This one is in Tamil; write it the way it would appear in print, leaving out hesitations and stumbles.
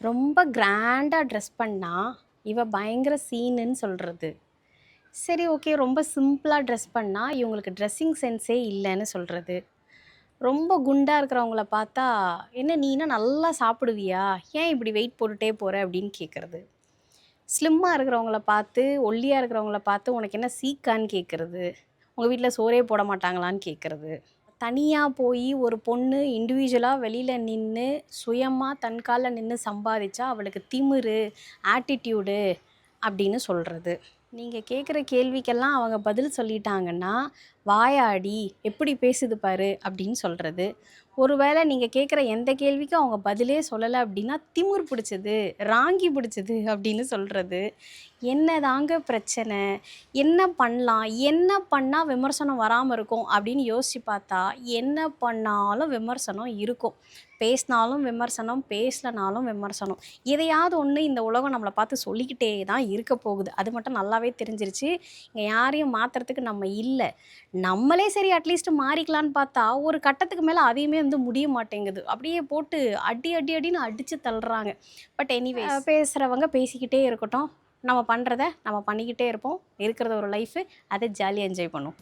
ரொம்ப கிராண்டா ட்ரெஸ் பண்ணா, இவ பயங்கர சீனுன்னு சொல்றது. சரி ஓகே ரொம்ப சிம்பிளா ட்ரெஸ் பண்ணா, இவங்களுக்கு ட்ரெஸ்ஸிங் சென்ஸே இல்லன்னு சொல்றது. ரொம்ப குண்டா இருக்கிறவங்கள பார்த்தா, "என்ன நீனா நல்லா சாப்பிடுவியா? ஏன் இப்படி வெயிட் போட்டுட்டே போற?" அப்படின்னு கேட்கறது. ஸ்லிம்மா இருக்கிறவங்கள பார்த்து, ஒல்லியா இருக்கிறவங்கள பார்த்து, "உனக்கு என்ன சீக்கான்னு?" கேட்கறது. "உங்க வீட்ல சோறே போட மாட்டாங்களான்னு?" கேட்கறது. தனியா போயி ஒரு பொண்ணு இண்டிவிஜுவலா வெளியில நின்னு, சுயமா தன் கால்ல நின்னு சம்பாதிச்சா, அவளுக்கு திமிரு, ஆட்டிட்யூடு அப்படின்னு சொல்றது. நீங்க கேட்குற கேள்விக்கெல்லாம் அவங்க பதில் சொல்லிட்டாங்கன்னா, "வாயாடி, எப்படி பேசுது பாரு" அப்படின்னு சொல்றது. ஒருவேளை நீங்க கேட்குற எந்த கேள்விக்கும் அவங்க பதிலே சொல்லல அப்படின்னா, "திமிரு பிடிச்சது, ராங்கி பிடிச்சது" அப்படின்னு சொல்றது. என்னதாங்க பிரச்சனை? என்ன பண்ணலாம்? என்ன பண்ணா விமர்சனம் வராம இருக்கும்? அப்படின்னு யோசிச்சு பார்த்தா, என்ன பண்ணாலும் விமர்சனம் இருக்கும். பேசினாலும் விமர்சனம், பேசலனாலும் விமர்சனம். எதையாவது ஒண்ணு இந்த உலகம் நம்மள பார்த்து சொல்லிக்கிட்டே தான் இருக்க போகுது. அது மட்டும் நல்லாவே தெரிஞ்சிருச்சு. இங்க யாரையும் மாத்துறதுக்கு நம்ம இல்ல. நம்மளே சரி அட்லீஸ்ட் மாறிக்கலான்னு பார்த்தா, ஒரு கட்டத்துக்கு மேல அதையுமே முடிய மாட்டேங்குது. அப்படியே போட்டு அடி அடி அடின்னு அடிச்சு தள்ளுறாங்க. பட் எனிவேஸ் பேசுறவங்க பேசிக்கிட்டே இருக்கட்டும். நம்ம பண்றத நம்ம பண்ணிக்கிட்டே இருப்போம். இருக்கிறது ஒரு லைஃபு. அத ஜாலியா என்ஜாய் பண்ணுவோம்.